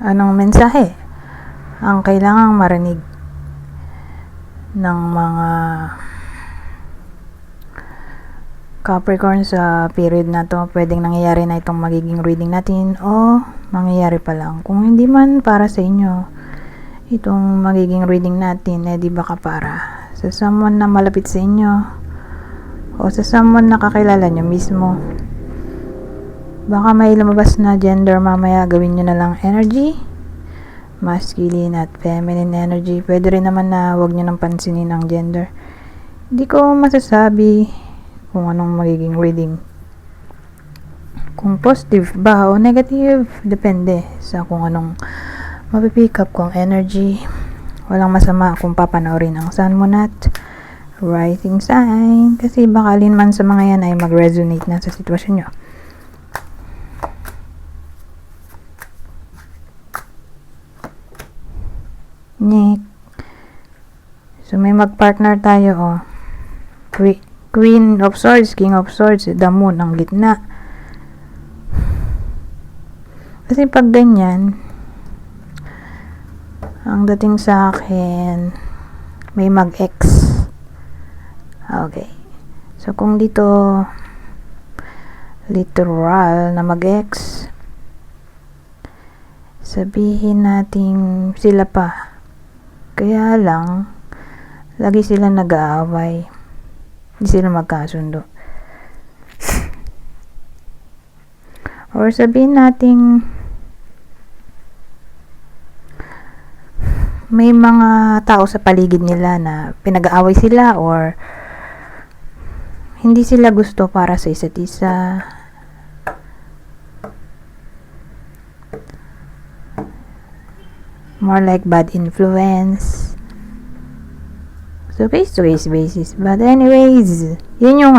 Anong mensahe ang kailangang marinig ng mga Capricorn sa period na to? Pwedeng nangyayari na itong magiging reading natin o mangyayari pa lang. Kung hindi man para sa inyo itong magiging reading natin, di baka para sa someone na malapit sa inyo o sa someone na kakilala nyo mismo. Baka may lumabas na gender mamaya, gawin nyo na lang energy, masculine at feminine energy. Pwede rin naman na wag nyo nang pansinin ang gender. Hindi ko masasabi kung anong magiging reading, kung positive ba o negative, depende sa kung anong mapipick up kong energy. Walang masama kung papanoorin ang Sun, Moon at Rising sign, kasi baka alin man sa mga yan ay mag-resonate na sa sitwasyon nyo. Nick. So may mag-partner tayo, Queen of Swords, King of Swords, the Moon ang gitna. Kasi pag ganyan, ang dating sa akin, may mag-ex. Okay. So kung dito literal na mag-ex, sabihin natin sila pa. Kaya lang, lagi sila nag-aaway. Hindi sila magkasundo. Or sabihin natin, may mga tao sa paligid nila na pinag-aaway sila or hindi sila gusto para sa isa't isa. More like bad influence. So case to case basis. But anyways, yun yung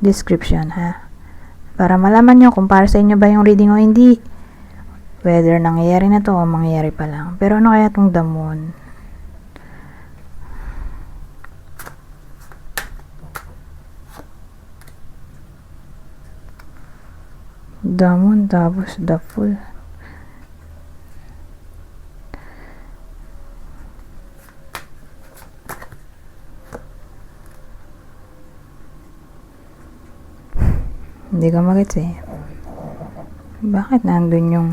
description ha. Para malaman nyo kung para sa inyo ba yung reading o hindi. Whether nangyayari na to o mangyayari pa lang. Pero ano kaya tong The Moon? The Moon tapos the Fool. Hindi ka magets eh. Bakit nandun yung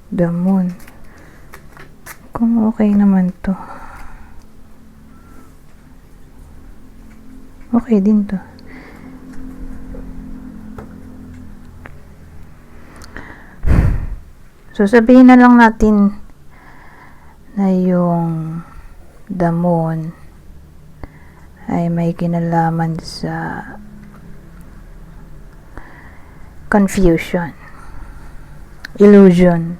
The Moon? Kung okay naman to. Okay din to. So sabihin na lang natin na yung The Moon ay may kinalaman sa confusion, illusion,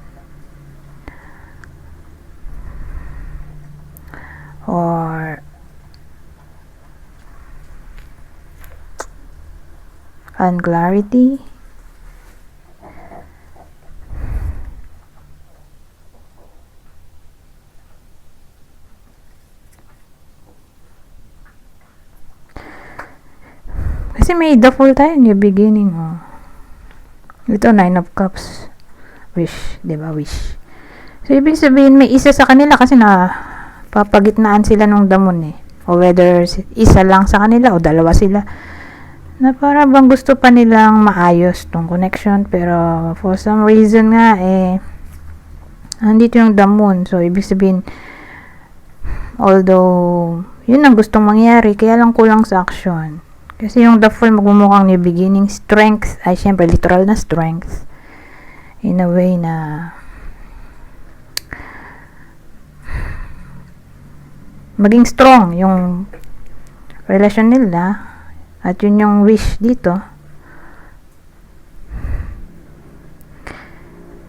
or unclarity. Kasi may the Fool tayo in the beginning. Ito, 9 of Cups. Wish, diba? Wish. So, ibig sabihin, may isa sa kanila kasi na papagitnaan sila nung The Moon eh. O whether isa lang sa kanila o dalawa sila. Na para bang gusto pa nilang maayos tong connection. Pero, for some reason nga andito yung The Moon. So, ibig sabihin, although, yun ang gustong mangyari, kaya lang kulang sa action. Kasi yung The Fool magmumukhang new beginning, strength, ay syempre literal na strength. In a way na maging strong yung relasyon nila. At yun yung wish dito.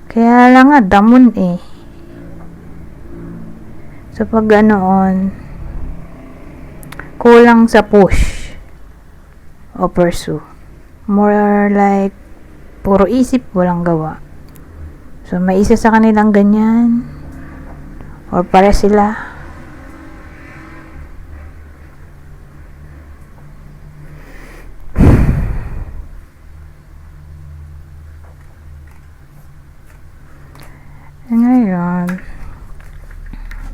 Kaya lang nga, The Moon eh. So pag kulang sa push o pursue. More like puro isip, walang gawa. So may isa sa kanilang ganyan or pare sila. Ngayon,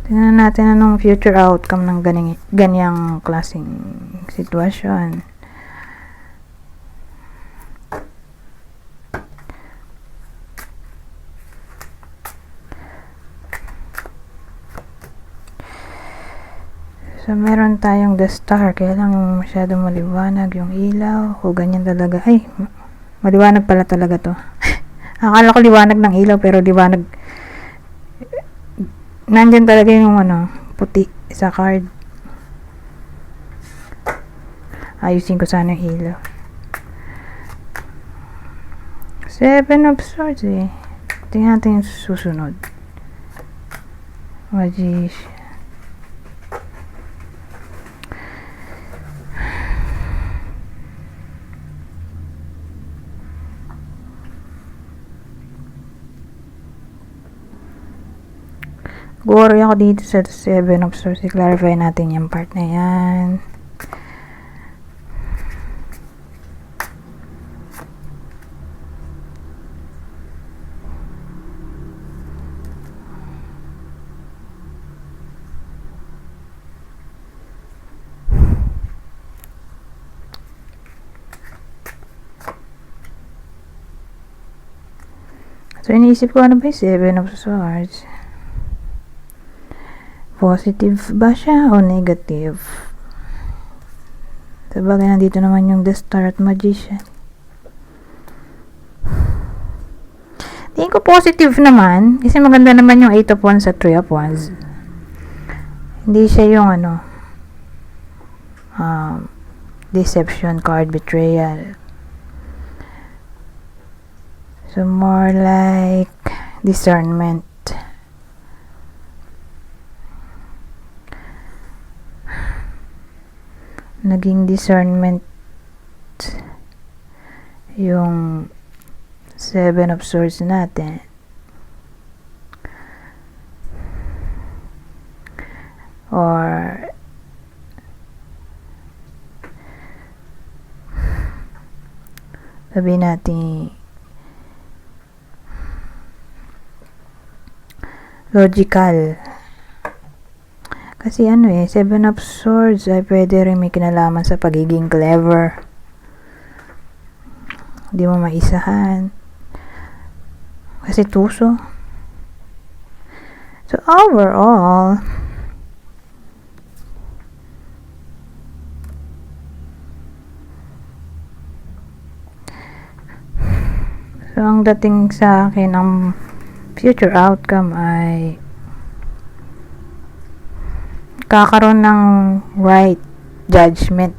tingnan natin anong future outcome ng ganyang klaseng sitwasyon. So, meron tayong the star. Kaya lang masyado maliwanag yung ilaw. O, ganyan talaga. Ay, maliwanag pala talaga to. Akala ko liwanag ng ilaw, pero liwanag. Nandyan talaga yung puti sa card. Ayusin ko sana yung ilaw. 7 of Swords eh. Tingnan natin yung susunod. Magician. Worry ako dito sa 7 of Swords. I-clarify natin yung part na yan. So, iniisip ko ano ba yung 7 of Swords? Positive ba siya o negative? Sabagay, nandito naman yung the star at magician. Tingin ko positive naman. Kasi maganda naman yung 8 of Wands at 3 of Wands. Hindi siya yung deception card, betrayal. So, more like discernment. Naging discernment yung 7 of Swords natin. Or sabihin natin logical. Kasi 7 of Swords ay pwede rin may kinalaman sa pagiging clever. Hindi mo maisahan. Kasi tuso. So, overall, so, ang dating sa akin, ang future outcome ay kakaroon ng right judgment.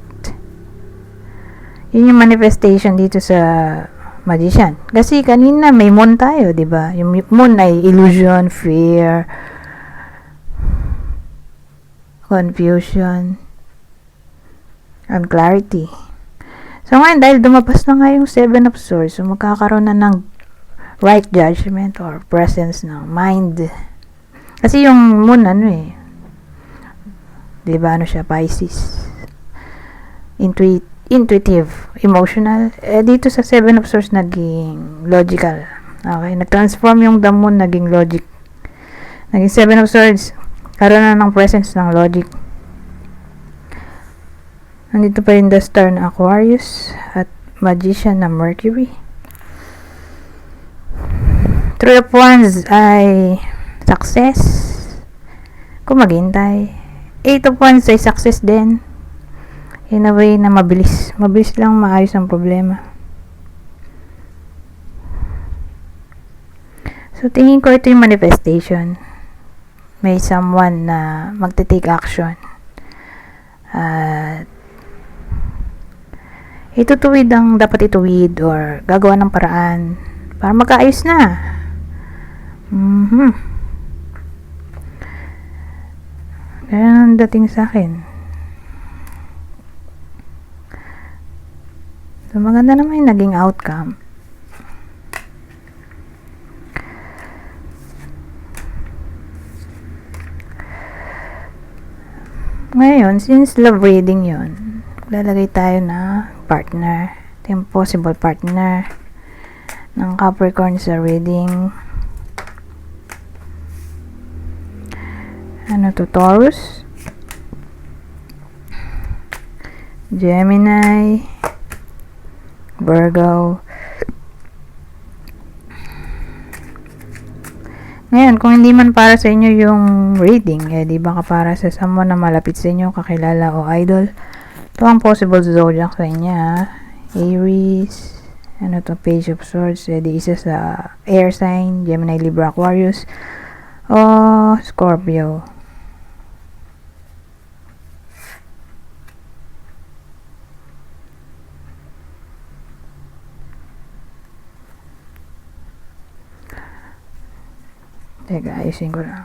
Yun yung manifestation dito sa magician. Kasi kanina may moon tayo, di ba? Yung moon ay illusion, fear, confusion, and clarity. So ngayon, dahil dumapas na nga yung 7 of Swords, so magkakaroon na ng right judgment or presence ng mind. Kasi yung moon, diba, siya, Pisces. Intuitive, emotional. Dito sa 7 of Swords, naging logical. Okay, nag-transform yung the moon, naging logic. Naging 7 of Swords, karoon na ng presence ng logic. Nandito pa rin the star na Aquarius at magician na Mercury. 3 of Wands ay success. Kung maghintay. 8 of Wands ay success din. In a way na mabilis. Mabilis lang maayos ang problema. So, tingin ko ito yung manifestation. May someone na magte-take action. At itutuwid ang dapat ituwid or gagawa ng paraan para magkaayos na. Ganyan ang dating sa akin. So, maganda naman yung naging outcome. Ngayon, since love reading yun, lalagay tayo na partner. Ito yung possible partner ng Capricorn sa reading. Ano to? Taurus, Gemini, Virgo. Ngayon, kung hindi man para sa inyo yung reading, di baka para sa someone na malapit sa inyo, kakilala o idol. Ito ang possible zodiac sa inyo. Aries, ano to, Page of Swords, di isa sa air sign, Gemini, Libra, Aquarius, o Scorpio. Teka, ayusin ko lang.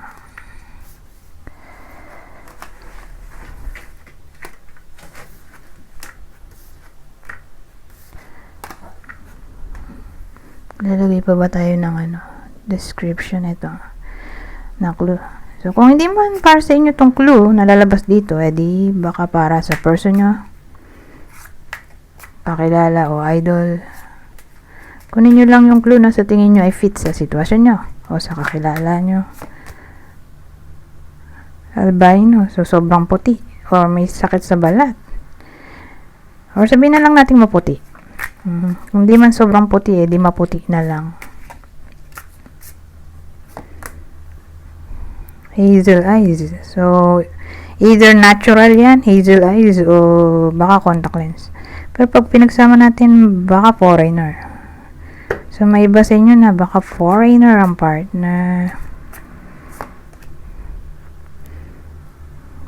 Lalagay pa ba tayo ng description ito na clue? So, kung hindi man para sa inyo tong clue na lalabas dito, di baka para sa person nyo, kakilala o idol. Kunin nyo lang yung clue na sa tingin nyo ay fit sa sitwasyon nyo o sa kakilala nyo. Albino, so sobrang puti, or may sakit sa balat, or sabihin na lang natin maputi. Kung di man sobrang puti, di maputi na lang. Hazel eyes, so either natural yan, hazel eyes, o baka contact lens. Pero pag pinagsama natin, baka foreigner. So, may iba sa inyo na baka foreigner ang partner.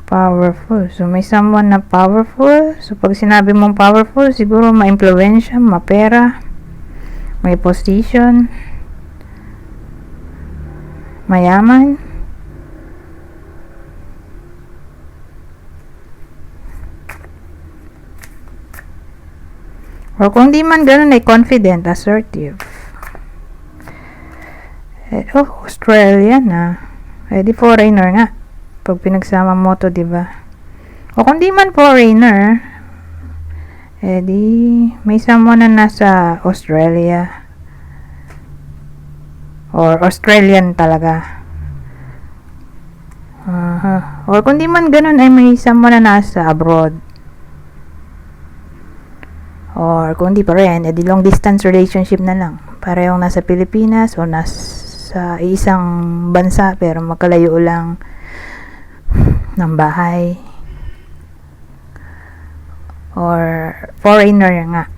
Powerful. So, may someone na powerful. So, pag sinabi mong powerful, siguro ma-influensya, mapera, may position, mayaman. Or kung di man ganun, ay confident, assertive. Australian di foreigner nga. Pag pinagsama mo to, diba? O kung di man foreigner, di may someone na nasa Australia. Or Australian talaga. Or kung di man ganun, ay may someone na nasa abroad. Or kung di pa rin, di long distance relationship na lang. Parehong nasa Pilipinas o nasa isang bansa pero magkalayo lang ng bahay. Or foreigner nga.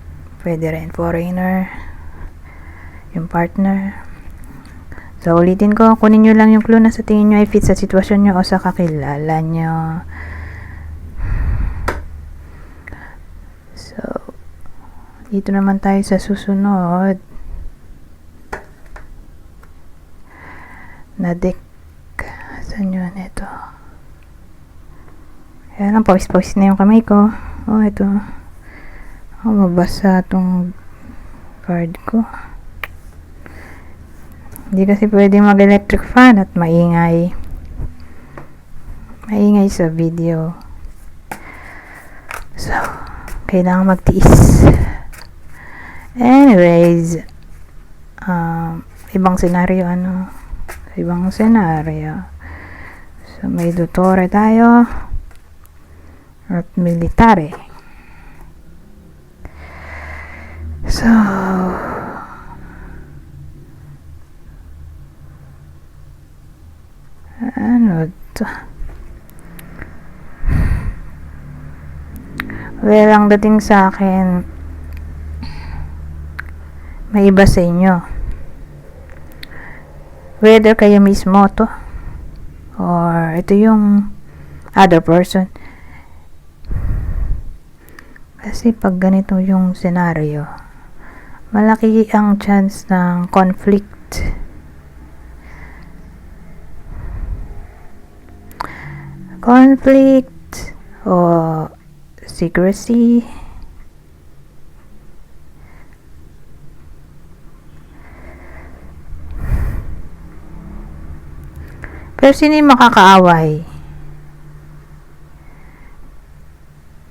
Pwede rin, foreigner. Yung partner. So, ulitin ko, kunin nyo lang yung clue na sa tingin nyo ay fit sa sitwasyon nyo o sa kakilala nyo. So, dito naman tayo sa susunod na deck. Saan yun? Ito. Kaya lang, pawis-pawis na yung kamay ko. Ito. Mabasa itong card ko. Hindi kasi pwedeng mag-electric fan at maingay. Maingay sa video. So, kailangan magtiis. Anyways, ibang senaryo, ibang senaryo. So, may dottore tayo at military. So, ano to? Well, ang dating sa akin, may iba sa inyo. Whether kayo mismo to, or ito yung other person. Kasi pag ganito yung senaryo, malaki ang chance ng conflict. Conflict o secrecy. Pero sino yung makakaaway?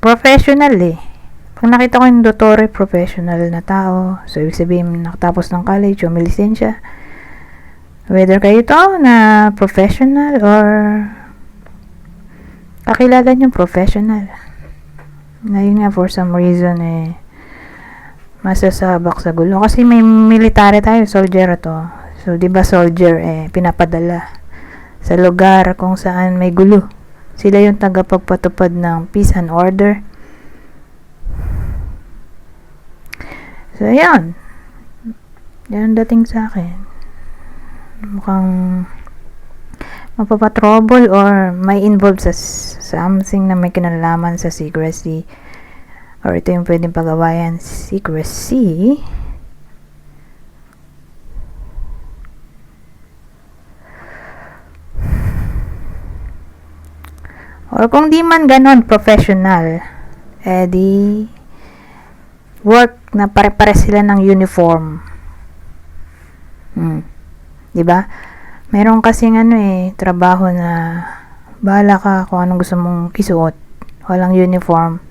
Professional eh. Pag nakita ko yung dottore, professional na tao. So, ibig sabihin, nakatapos ng college o may lisensya. Whether kayo to na professional or kakilala niyong professional. Ngayon nga, for some reason, masasabak sa gulo. Kasi may military tayo, soldier to. So, di ba soldier, pinapadala sa lugar kung saan may gulo. Sila yung tagapagpatupad ng peace and order. So, ayan. Yan dating sa akin. Mukhang mapapatrobol or may involved sa something na may kinalaman sa secrecy. Or ito yung pwedeng pagawayan, secrecy. Or kung di man ganon, professional, di work na pare-pare sila ng uniform. Diba? Meron kasing trabaho na bahala ka kung anong gusto mong isuot. Walang uniform.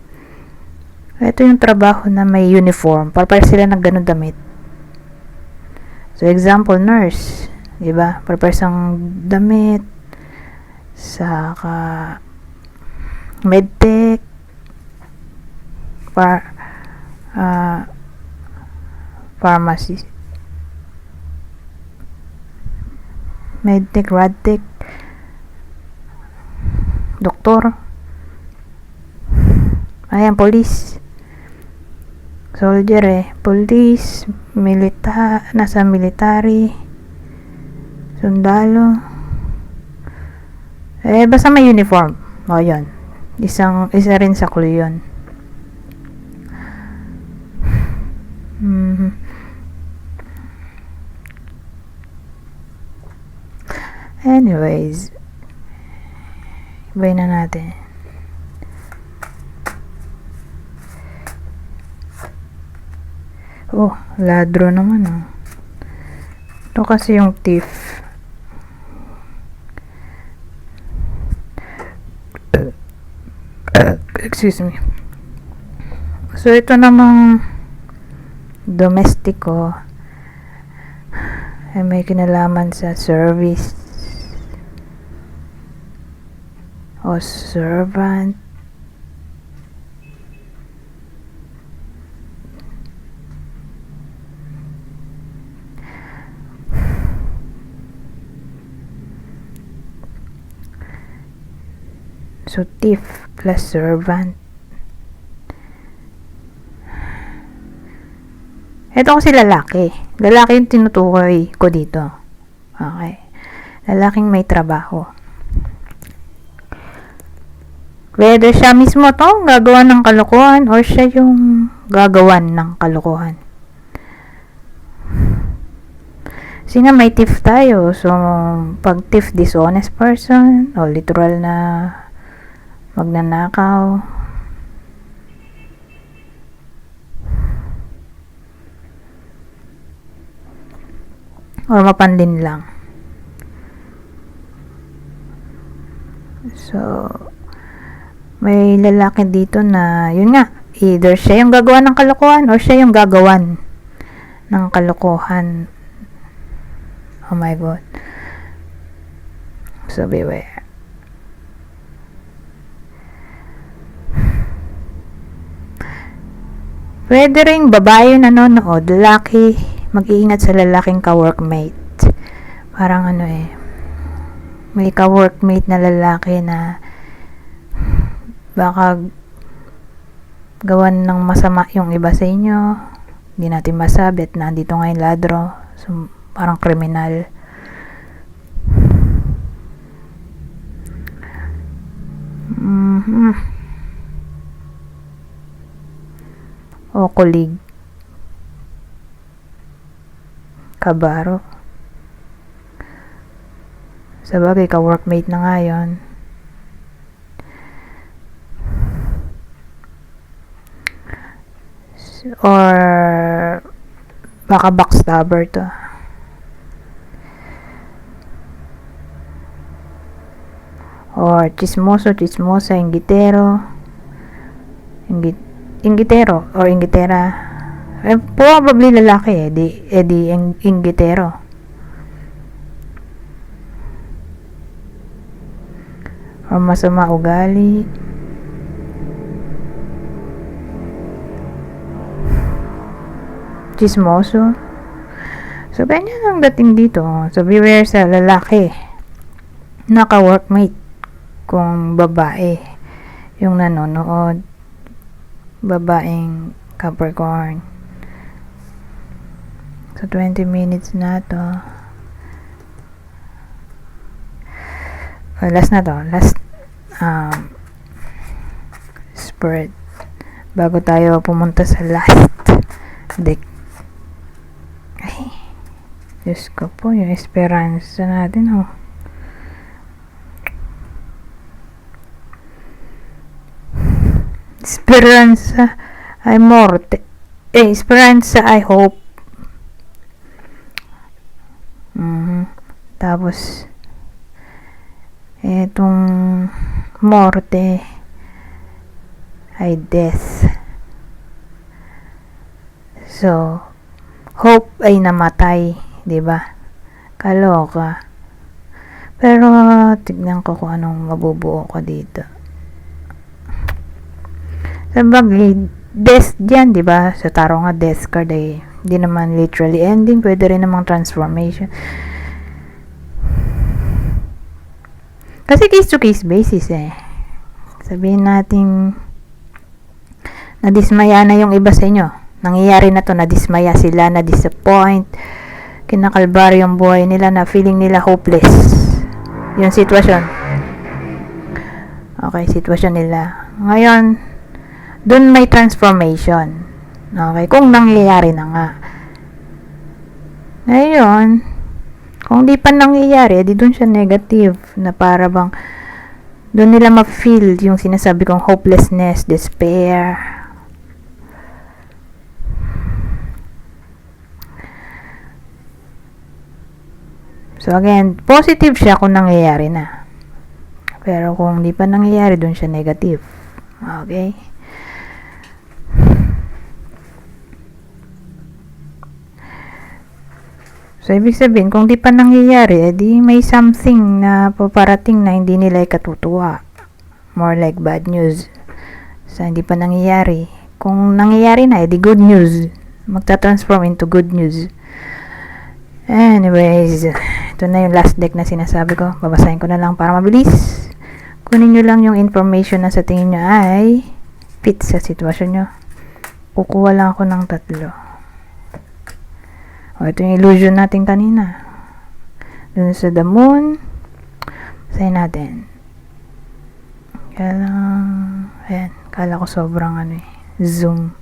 Ito yung trabaho na may uniform. Pare-pare sila ng ganun damit. So, example, nurse. Diba? Pare-pare sang damit. Saka medtech. Pharmacy. Medtech, radtech, doktor, ayan, police, soldier police, nasa military, sundalo, basta may uniform. O yun, isa rin sa clue yun. Anyways, ibayin na natin. Oh, ladro naman Ito kasi yung thief. Excuse me. So, ito namang domestiko ay may kinalaman sa service o servant. So, thief plus servant. Ito kasi lalaki. Lalaki yung tinutukoy ko dito. Okay. Lalaking may trabaho. Whether siya mismo to gagawa ng kalokohan or siya yung gagawan ng kalokohan. Kasi nga may thief tayo. So, pag thief, dishonest person o literal na magnanakaw. Or mapanlin lang. So, may lalaki dito na, yun nga, either siya yung gagawa ng kalokohan or siya yung gagawan ng kalokohan. Oh my God. So, beware. Pwede rin babae nanonood, lalaki, mag-iingat sa lalaking ka-workmate. Parang may ka-workmate na lalaki na baka gawan ng masama yung iba sa inyo. Hindi natin masabi at nandito ngayon ladro. So, parang kriminal. O colleague. Kabaro. Sabagay, ka-workmate na nga yun. Or baka backstabber to. Or chismosa, inggitero. Inggitero or inggitera. Probably lalaki di inggitero. or masama ugali. Chismoso. So, ganyan ang dating dito. So, beware sa lalaki. Naka-workmate. Kung babae yung nanonood. Babaeng Capricorn. So, 20 minutes na to. Last na to. Last spread. Bago tayo pumunta sa last deck. Ay, Diyos ko po, yung esperanza natin, oh. Esperanza ay morte. Esperanza ay hope. Tapos, etong morte ay death. So, hope ay namatay, 'di ba? Kaloka. Pero tignan ko kung anong mabubuo ko dito. Sabagay, death diyan, 'di ba? Sa taro nga death card ay hindi naman literally ending, pwede rin namang transformation. Kasi case to case basis Sabihin natin nadismaya na yung iba sa inyo. Nangyayari na to, nadismaya sila, na-disappoint, kinakalbari yung buhay nila, na feeling nila hopeless. Yung sitwasyon. Okay, sitwasyon nila. Ngayon, dun may transformation. Okay, kung nangyayari na nga. Ngayon, kung di pa nangyayari, di dun siya negative, na para bang dun nila ma-feel yung sinasabi kong hopelessness, despair. So again, positive siya kung nangyayari na. Pero kung di pa nangyayari, dun siya negative. Okay? So ibig sabihin, kung di pa nangyayari, di may something na paparating na hindi nila ikatutuwa. More like bad news. So hindi pa nangyayari. Kung nangyayari na, di good news. Magta-transform into good news. Anyways, ito na yung last deck na sinasabi ko. Babasahin ko na lang para mabilis. Kunin nyo lang yung information na sa tingin nyo ay fit sa sitwasyon nyo. Kukuha lang ako ng 3. Ito yung illusion natin kanina. Dun sa the moon. Basahin natin. Ayan. Kala ko sobrang zoom.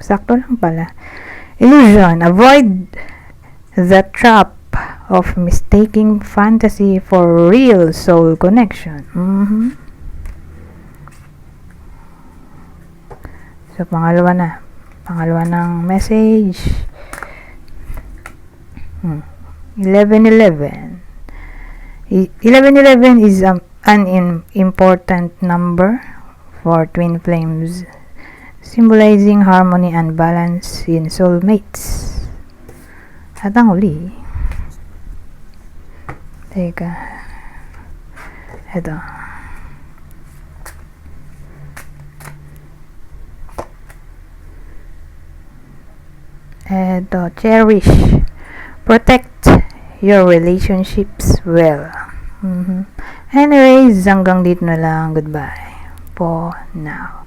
Sakto lang pala. Illusion. Avoid the trap of mistaking fantasy for real soul connection. So, pangalawa na. Pangalawa ng message. 1111. 1111 is an important number for twin flames, symbolizing harmony and balance in soulmates. At ang uli, teka, eto, cherish, protect your relationships well. Anyways, hanggang dito na lang. Goodbye for now.